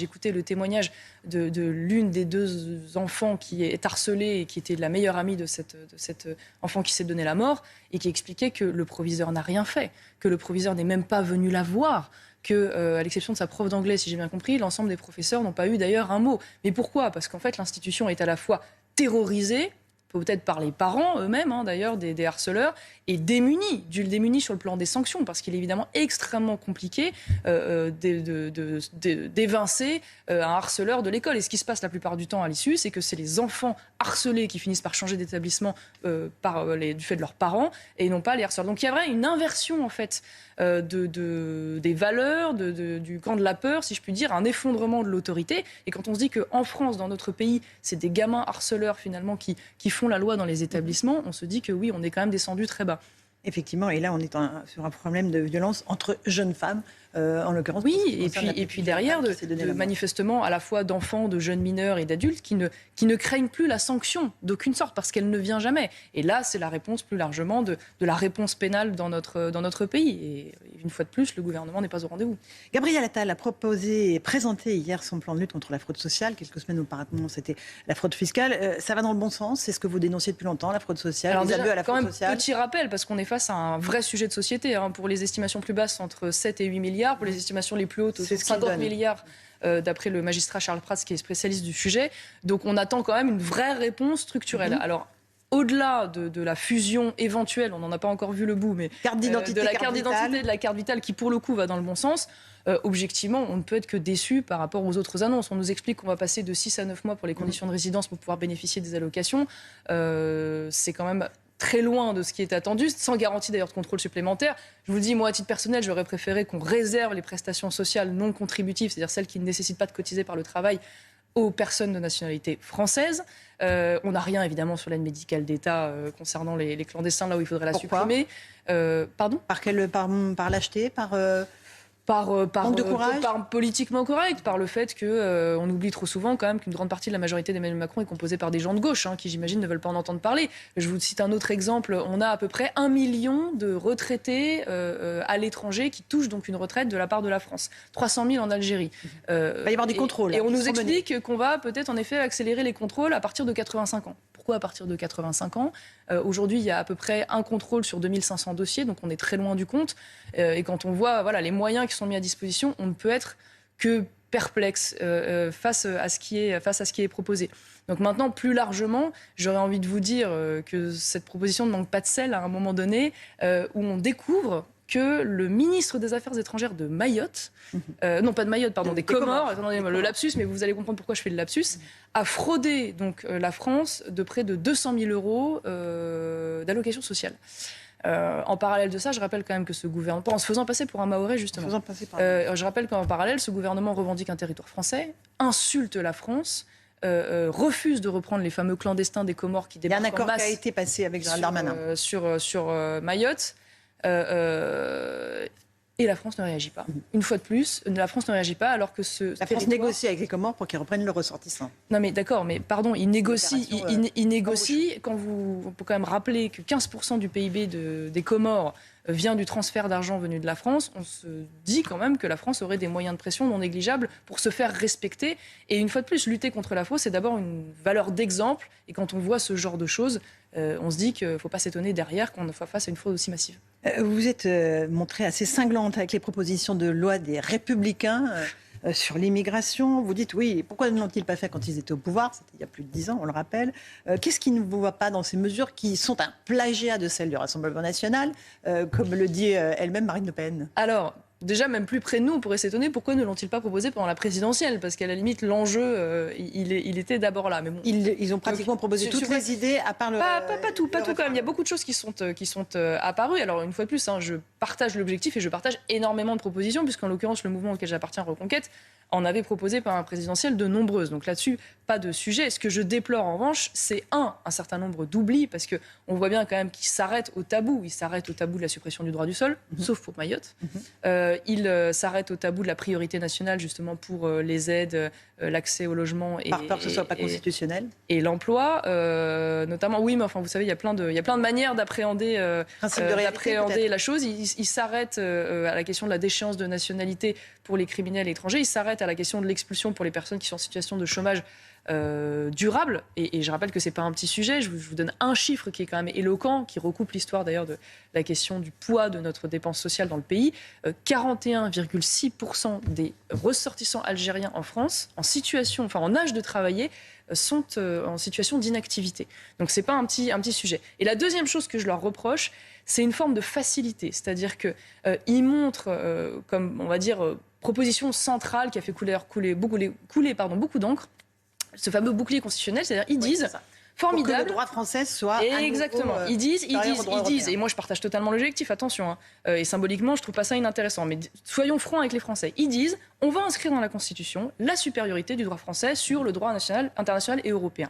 J'écoutais le témoignage de l'une des 2 enfants qui est harcelée et qui était la meilleure amie de cet enfant qui s'est donné la mort et qui expliquait que le proviseur n'a rien fait, que le proviseur n'est même pas venu la voir, que, à l'exception de sa prof d'anglais, si j'ai bien compris, l'ensemble des professeurs n'ont pas eu d'ailleurs un mot. Mais pourquoi ? Parce qu'en fait, l'institution est à la fois terrorisée, peut-être par les parents eux-mêmes, d'ailleurs, des harceleurs, et démunis sur le plan des sanctions, parce qu'il est évidemment extrêmement compliqué d'évincer un harceleur de l'école. Et ce qui se passe la plupart du temps à l'issue, c'est que c'est les enfants harcelés qui finissent par changer d'établissement du fait de leurs parents, et non pas les harceleurs. Donc il y a vraiment une inversion, en fait, des valeurs, du camp de la peur, si je puis dire, un effondrement de l'autorité. Et quand on se dit qu'en France, dans notre pays, c'est des gamins harceleurs, finalement, qui font la loi dans les établissements, on se dit que oui, on est quand même descendu très bas. Effectivement, et là on est sur un problème de violence entre jeunes femmes, en l'occurrence. Oui, et puis derrière, manifestement, à la fois d'enfants, de jeunes mineurs et d'adultes qui ne craignent plus la sanction d'aucune sorte, parce qu'elle ne vient jamais. Et là, c'est la réponse plus largement de la réponse pénale dans notre pays. Et une fois de plus, le gouvernement n'est pas au rendez-vous. Gabriel Attal a proposé et présenté hier son plan de lutte contre la fraude sociale. Quelques semaines auparavant, c'était la fraude fiscale. Ça va dans le bon sens? C'est ce que vous dénonciez depuis longtemps, la fraude sociale, alors les abus à la fraude sociale? Petit rappel, parce qu'on est face à un vrai sujet de société. Pour les estimations plus basses, entre 7 et 8 milliards. Pour les estimations les plus hautes, 50 milliards, d'après le magistrat Charles Prats, qui est spécialiste du sujet. Donc on attend quand même une vraie réponse structurelle. Alors, au-delà de la fusion éventuelle, on n'en a pas encore vu le bout, mais de la carte d'identité, de la carte vitale, qui pour le coup va dans le bon sens, objectivement, on ne peut être que déçu par rapport aux autres annonces. On nous explique qu'on va passer de 6 à 9 mois pour les conditions de résidence pour pouvoir bénéficier des allocations. C'est quand même très loin de ce qui est attendu, sans garantie d'ailleurs de contrôle supplémentaire. Je vous le dis, moi, à titre personnel, j'aurais préféré qu'on réserve les prestations sociales non contributives, c'est-à-dire celles qui ne nécessitent pas de cotiser par le travail, aux personnes de nationalité française. On n'a rien, évidemment, sur l'aide médicale d'État concernant les clandestins, là où il faudrait la supprimer. Pardon ? Par lâcheté, manque de courage, par politiquement correct, par le fait qu'on oublie trop souvent quand même qu'une grande partie de la majorité d'Emmanuel Macron est composée par des gens de gauche, qui j'imagine ne veulent pas en entendre parler. Je vous cite un autre exemple. On a à peu près 1 million de retraités à l'étranger qui touchent donc une retraite de la part de la France. 300 000 en Algérie. Il va y avoir des contrôles. Et on nous explique qu'on va peut-être en effet accélérer les contrôles à partir de 85 ans. Pourquoi à partir de 85 ans ? Aujourd'hui, il y a à peu près un contrôle sur 2500 dossiers, donc on est très loin du compte. Et quand on voit les moyens qui sont mis à disposition, on ne peut être que perplexe face à ce qui est proposé. Donc maintenant, plus largement, j'aurais envie de vous dire que cette proposition ne manque pas de sel à un moment donné, où on découvre que le ministre des Affaires étrangères de Mayotte, non pas de Mayotte, pardon, des Comores, attendez, le lapsus, mais vous allez comprendre pourquoi je fais le lapsus, a fraudé donc la France de près de 200 000 euros d'allocations sociales. En parallèle de ça, je rappelle quand même que ce gouvernement, en se faisant passer pour un Mahorais justement, je rappelle qu'en parallèle, ce gouvernement revendique un territoire français, insulte la France, refuse de reprendre les fameux clandestins des Comores qui débarquent en masse. Il y a un accord qui a été passé avec Gérald Darmanin sur Mayotte. Et la France ne réagit pas. Une fois de plus, la France ne réagit pas alors que La France négocie avec les Comores pour qu'ils reprennent le ressortissant. Non mais d'accord, mais pardon, il négocie quand on peut quand même rappeler que 15% du PIB des Comores vient du transfert d'argent venu de la France. On se dit quand même que la France aurait des moyens de pression non négligeables pour se faire respecter. Et une fois de plus, lutter contre la fraude, c'est d'abord une valeur d'exemple. Et quand on voit ce genre de choses, on se dit qu'il ne faut pas s'étonner derrière qu'on soit face à une fraude aussi massive. Vous êtes montrée assez cinglante avec les propositions de loi des Républicains sur l'immigration. Vous dites, oui, pourquoi ne l'ont-ils pas fait quand ils étaient au pouvoir ? C'était il y a plus de 10 ans, on le rappelle. Qu'est-ce qui ne vous va pas dans ces mesures qui sont un plagiat de celles du Rassemblement national, comme le dit elle-même Marine Le Pen ? Alors, déjà, même plus près de nous, on pourrait s'étonner pourquoi ne l'ont-ils pas proposé pendant la présidentielle ? Parce qu'à la limite, l'enjeu, il était d'abord là. Mais bon, ils ont pratiquement proposé toutes les idées, à part Pas tout quand même. Il y a beaucoup de choses qui sont apparues. Alors, une fois de plus, je partage l'objectif et je partage énormément de propositions, puisqu'en l'occurrence, le mouvement auquel j'appartiens, Reconquête, en avait proposé par un présidentiel de nombreuses. Donc là-dessus, pas de sujet. Ce que je déplore en revanche, c'est un certain nombre d'oublis, parce qu'on voit bien quand même qu'ils s'arrêtent au tabou. Ils s'arrêtent au tabou de la suppression du droit du sol, sauf pour Mayotte. Ils s'arrêtent au tabou de la priorité nationale, justement, pour les aides, l'accès au logement. Par peur que ce ne soit pas constitutionnel. Et l'emploi, notamment. Oui, mais enfin, vous savez, il y a plein de manières d'appréhender la chose. Ils il s'arrête à la question de la déchéance de nationalité pour les criminels étrangers, il s'arrête à la question de l'expulsion pour les personnes qui sont en situation de chômage durable. Et je rappelle que c'est pas un petit sujet. Je vous donne un chiffre qui est quand même éloquent, qui recoupe l'histoire d'ailleurs de la question du poids de notre dépense sociale dans le pays. 41,6% des ressortissants algériens en France, en âge de travailler, sont en situation d'inactivité. Donc c'est pas un petit sujet. Et la deuxième chose que je leur reproche, c'est une forme de facilité. C'est-à-dire qu'ils montrent, comme on va dire, proposition centrale qui a fait couler beaucoup d'encre, ce fameux bouclier constitutionnel, c'est-à-dire ils disent formidable. Pour que le droit français soit exactement. Ils disent, et moi je partage totalement l'objectif, attention, et symboliquement je trouve pas ça inintéressant, mais soyons francs avec les Français. Ils disent, on va inscrire dans la Constitution la supériorité du droit français sur le droit international et européen.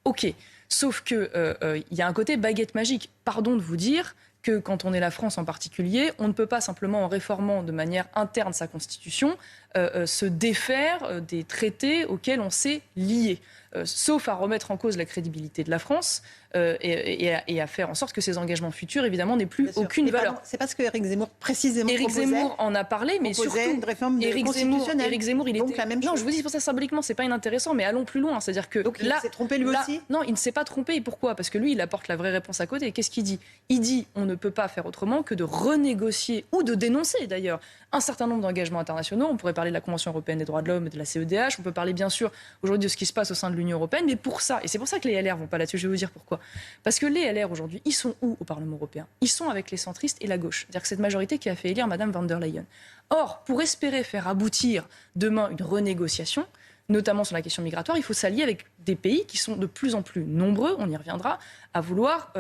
Ok, sauf que il y a un côté baguette magique. Pardon de vous dire que quand on est la France en particulier, on ne peut pas simplement en réformant de manière interne sa Constitution se défaire des traités auxquels on s'est lié. Sauf à remettre en cause la crédibilité de la France et à faire en sorte que ces engagements futurs, évidemment, n'aient plus aucune valeur. C'est parce que Éric Zemmour, précisément, Zemmour en a parlé, mais surtout, une réforme constitutionnelle. Éric Zemmour, il donc était... la même chose. Non, je vous dis, pour ça, symboliquement, c'est pas inintéressant, mais allons plus loin. C'est-à-dire que donc il s'est trompé lui aussi. Non, il ne s'est pas trompé. Et pourquoi ? Parce que lui, il apporte la vraie réponse à côté. Et qu'est-ce qu'il dit ? Il dit, on ne peut pas faire autrement que de renégocier, ou de dénoncer d'ailleurs, un certain nombre d'engagements internationaux. On pourrait parler de la Convention européenne des droits de l'homme et de la CEDH. On peut parler, bien sûr, aujourd'hui de ce qui se passe au sein de l'Union européenne. Mais pour ça, et c'est pour ça que les LR vont pas là-dessus, je vais vous dire pourquoi. Parce que les LR, aujourd'hui, ils sont où au Parlement européen ? Ils sont avec les centristes et la gauche. C'est-à-dire que cette majorité qui a fait élire Mme von der Leyen. Or, pour espérer faire aboutir demain une renégociation, notamment sur la question migratoire, il faut s'allier avec des pays qui sont de plus en plus nombreux, on y reviendra, à vouloir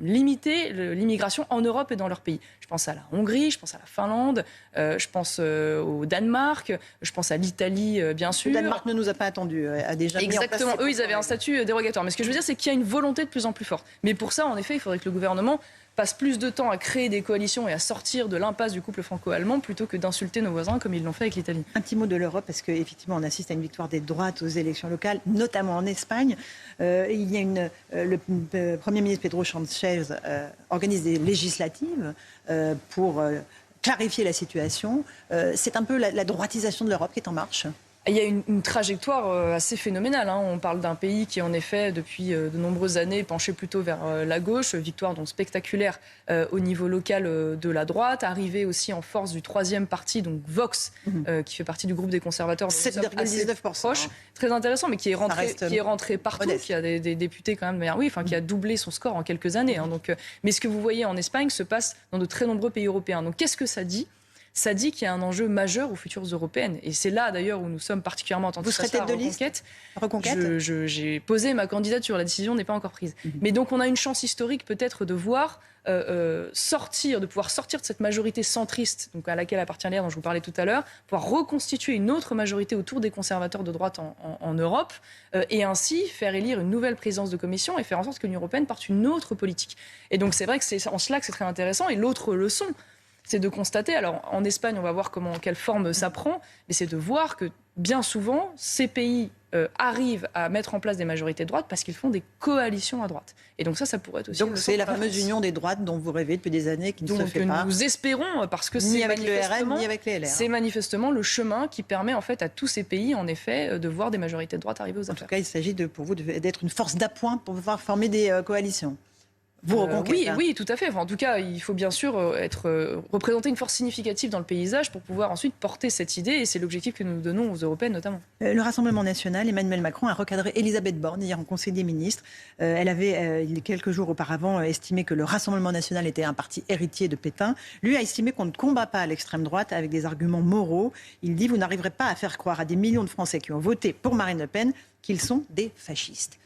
limiter l'immigration en Europe et dans leur pays. Je pense à la Hongrie, je pense à la Finlande, je pense au Danemark, je pense à l'Italie, bien sûr. Le Danemark ne nous a pas attendu, a déjà mis en place. Exactement, eux, ils avaient un statut dérogatoire. Mais ce que je veux dire, c'est qu'il y a une volonté de plus en plus forte. Mais pour ça, en effet, il faudrait que le gouvernement passe plus de temps à créer des coalitions et à sortir de l'impasse du couple franco-allemand plutôt que d'insulter nos voisins comme ils l'ont fait avec l'Italie. Un petit mot de l'Europe, parce qu'effectivement, on assiste à une victoire des droites aux élections locales, notamment en Espagne. Il y a le Premier ministre Pedro Sánchez organise des législatives pour clarifier la situation. C'est un peu la droitisation de l'Europe qui est en marche. Il y a une trajectoire assez phénoménale. On parle d'un pays qui, en effet, depuis de nombreuses années, penchait plutôt vers la gauche. Victoire donc spectaculaire au niveau local de la droite. Arrivée aussi en force du troisième parti, donc Vox, qui fait partie du groupe des conservateurs. 7,19%. Proche, très intéressant, mais qui est rentré partout, modeste. Qui a des députés quand même, qui a doublé son score en quelques années. Mais ce que vous voyez en Espagne se passe dans de très nombreux pays européens. Donc qu'est-ce que ça dit ? Ça dit qu'il y a un enjeu majeur aux futures européennes. Et c'est là, d'ailleurs, où nous sommes particulièrement attentifs. Vous serez tête de liste ? Reconquête. J'ai posé ma candidature. La décision n'est pas encore prise. Mais donc, on a une chance historique, peut-être, de voir de pouvoir sortir de cette majorité centriste, donc à laquelle appartient l'AR dont je vous parlais tout à l'heure, pouvoir reconstituer une autre majorité autour des conservateurs de droite en Europe, et ainsi faire élire une nouvelle présidence de commission et faire en sorte que l'Union européenne porte une autre politique. Et donc, c'est vrai que c'est en cela que c'est très intéressant. Et l'autre leçon, c'est de constater, alors en Espagne, on va voir quelle forme ça prend, mais c'est de voir que bien souvent, ces pays arrivent à mettre en place des majorités de droite parce qu'ils font des coalitions à droite. Et donc ça pourrait être aussi... Donc c'est la fameuse union des droites dont vous rêvez depuis des années, qui ne se fait pas. Nous espérons, parce que ni avec le RN, ni avec les LR. C'est manifestement le chemin qui permet en fait à tous ces pays, en effet, de voir des majorités de droite arriver aux affaires. En tout cas, il s'agit pour vous d'être une force d'appoint pour pouvoir former des coalitions. Oui, tout à fait. En tout cas, il faut bien sûr représenter une force significative dans le paysage pour pouvoir ensuite porter cette idée. Et c'est l'objectif que nous donnons aux Européennes notamment. Le Rassemblement national, Emmanuel Macron a recadré Elisabeth Borne hier en Conseil des ministres. Elle avait, quelques jours auparavant, estimé que le Rassemblement national était un parti héritier de Pétain. Lui a estimé qu'on ne combat pas l'extrême droite avec des arguments moraux. Il dit « Vous n'arriverez pas à faire croire à des millions de Français qui ont voté pour Marine Le Pen qu'ils sont des fascistes ».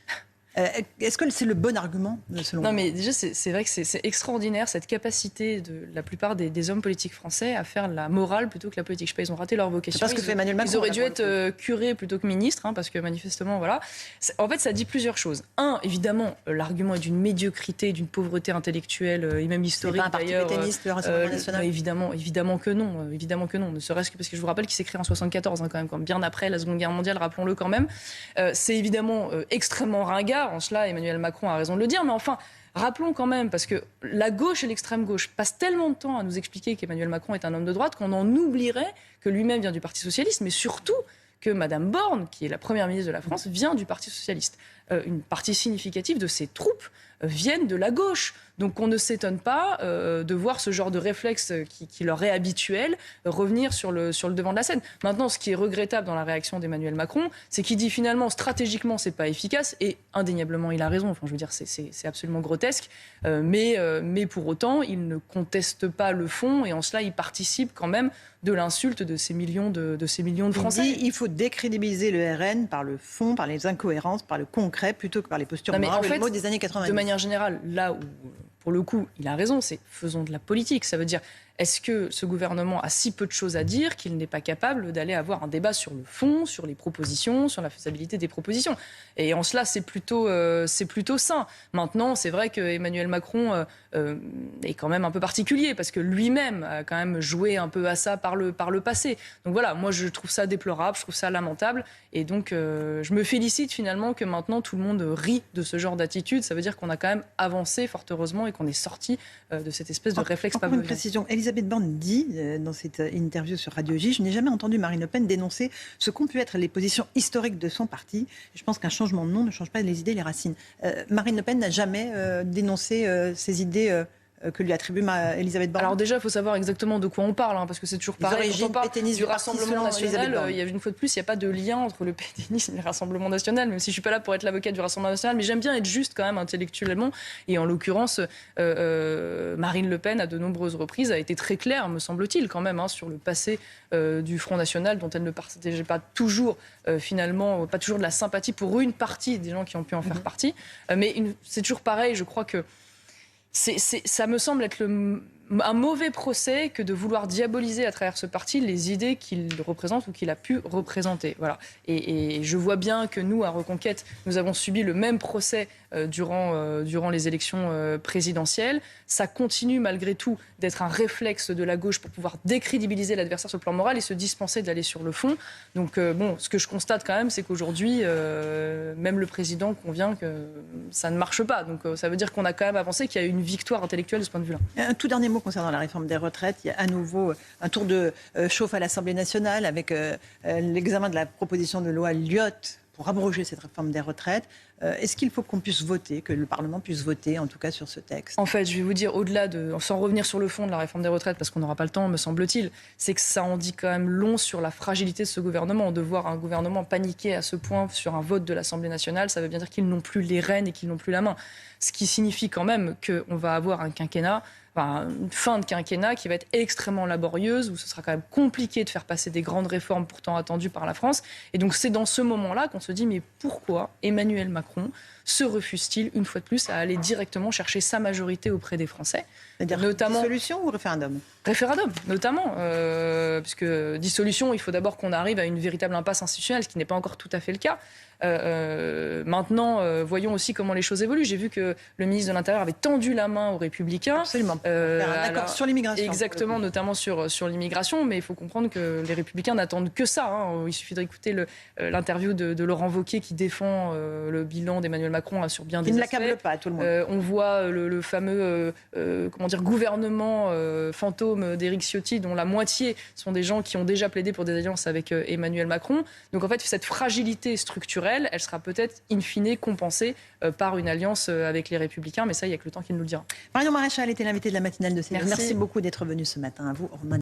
Est-ce que c'est le bon argument, selon vous ? Non, mais déjà, c'est vrai que c'est extraordinaire, cette capacité de la plupart des hommes politiques français à faire la morale plutôt que la politique. Je sais pas, ils ont raté leur vocation. C'est parce que fait Emmanuel Macron. Ils auraient dû être curés plutôt que ministres, parce que manifestement, voilà. En fait, ça dit plusieurs choses. Un, évidemment, l'argument est d'une médiocrité, d'une pauvreté intellectuelle et même historique. C'est pas un parti pétainiste, le Rassemblement national ? Évidemment que non. Ne serait-ce que parce que je vous rappelle qu'il s'est créé en 1974, quand même, bien après la Seconde Guerre mondiale, rappelons-le quand même. C'est évidemment extrêmement ringard. En cela, Emmanuel Macron a raison de le dire, mais enfin, Rappelons quand même, parce que la gauche et l'extrême gauche passent tellement de temps à nous expliquer qu'Emmanuel Macron est un homme de droite qu'on en oublierait que lui-même vient du Parti socialiste, mais surtout que Madame Borne, qui est la première ministre de la France, vient du Parti socialiste. Une partie significative de ses troupes viennent de la gauche. Donc on ne s'étonne pas de voir ce genre de réflexe qui leur est habituel revenir sur le devant de la scène. Maintenant, ce qui est regrettable dans la réaction d'Emmanuel Macron, c'est qu'il dit finalement stratégiquement c'est pas efficace, et indéniablement il a raison. Enfin, je veux dire, c'est absolument grotesque, mais pour autant il ne conteste pas le fond, et en cela il participe quand même de l'insulte de ces millions de Français. Il dit il faut décrédibiliser le RN par le fond, par les incohérences, par le concret, plutôt que par les postures morales, le mot des années 90. De manière générale, là où, pour le coup, il a raison, c'est faisons de la politique. Ça veut dire, est-ce que ce gouvernement a si peu de choses à dire qu'il n'est pas capable d'aller avoir un débat sur le fond, sur les propositions, sur la faisabilité des propositions? Et en cela, c'est plutôt sain. Maintenant, c'est vrai qu'Emmanuel Macron est quand même un peu particulier, parce que lui-même a quand même joué un peu à ça par le passé. Donc voilà, moi je trouve ça déplorable, je trouve ça lamentable. Et donc je me félicite finalement que maintenant tout le monde rit de ce genre d'attitude. Ça veut dire qu'on a quand même avancé fort heureusement et qu'on est sorti de cette espèce de réflexe pavlovien. Une précision, Elisabeth Borne dit dans cette interview sur Radio J, je n'ai jamais entendu Marine Le Pen dénoncer ce qu'ont pu être les positions historiques de son parti. Je pense qu'un changement de nom ne change pas les idées, les racines. Marine Le Pen n'a jamais dénoncé ces idées que lui attribue Elisabeth Borne. Alors déjà, il faut savoir exactement de quoi on parle, parce que c'est toujours pareil. Quand on parle du Rassemblement national, il y a une fois de plus, il n'y a pas de lien entre le pétainisme et le Rassemblement national, même si je ne suis pas là pour être l'avocate du Rassemblement national, mais j'aime bien être juste quand même intellectuellement. Et en l'occurrence, Marine Le Pen, à de nombreuses reprises, a été très claire, me semble-t-il, quand même, sur le passé du Front National, dont elle ne partageait pas toujours, finalement, pas toujours de la sympathie pour une partie des gens qui ont pu en faire partie. Mais c'est toujours pareil, je crois que ça me semble être un mauvais procès que de vouloir diaboliser à travers ce parti les idées qu'il représente ou qu'il a pu représenter. Voilà. Et je vois bien que nous, à Reconquête, nous avons subi le même procès durant les élections présidentielles. Ça continue malgré tout d'être un réflexe de la gauche pour pouvoir décrédibiliser l'adversaire sur le plan moral et se dispenser d'aller sur le fond. Donc ce que je constate quand même, c'est qu'aujourd'hui, même le président convient que ça ne marche pas. Donc ça veut dire qu'on a quand même avancé, qu'il y a eu une victoire intellectuelle de ce point de vue-là. Un tout dernier mot concernant la réforme des retraites. Il y a à nouveau un tour de chauffe à l'Assemblée nationale avec l'examen de la proposition de loi Lyotte pour abroger cette réforme des retraites. Est-ce qu'il faut qu'on puisse voter, que le Parlement puisse voter, en tout cas, sur ce texte? En fait, je vais vous dire, sans revenir sur le fond de la réforme des retraites, parce qu'on n'aura pas le temps, me semble-t-il, c'est que ça en dit quand même long sur la fragilité de ce gouvernement. De voir un gouvernement paniquer à ce point sur un vote de l'Assemblée nationale, ça veut bien dire qu'ils n'ont plus les rênes et qu'ils n'ont plus la main. Ce qui signifie quand même qu'on va avoir un quinquennat, une fin de quinquennat qui va être extrêmement laborieuse, où ce sera quand même compliqué de faire passer des grandes réformes pourtant attendues par la France. Et donc c'est dans ce moment-là qu'on se dit, mais pourquoi Emmanuel Macron se refuse-t-il, une fois de plus, à aller directement chercher sa majorité auprès des Français? C'est-à-dire notamment dissolution ou référendum? Référendum, notamment. Puisque dissolution, il faut d'abord qu'on arrive à une véritable impasse institutionnelle, ce qui n'est pas encore tout à fait le cas. Maintenant, voyons aussi comment les choses évoluent. J'ai vu que le ministre de l'Intérieur avait tendu la main aux Républicains. Absolument. D'accord, sur l'immigration. Exactement, notamment sur l'immigration. Mais il faut comprendre que les Républicains n'attendent que ça. Il suffit d'écouter l'interview de Laurent Wauquiez qui défend le bilan d'Emmanuel Macron sur bien des aspects. Il ne l'accable pas, tout le monde. On voit le fameux gouvernement fantôme d'Éric Ciotti, dont la moitié sont des gens qui ont déjà plaidé pour des alliances avec Emmanuel Macron. Donc en fait, cette fragilité structurelle, elle sera peut-être in fine compensée par une alliance avec les Républicains, mais ça, il n'y a que le temps qui nous le dira. Marion Maréchal était l'invitée de la matinale de CNews. Merci Merci beaucoup d'être venue ce matin. À vous, Romain.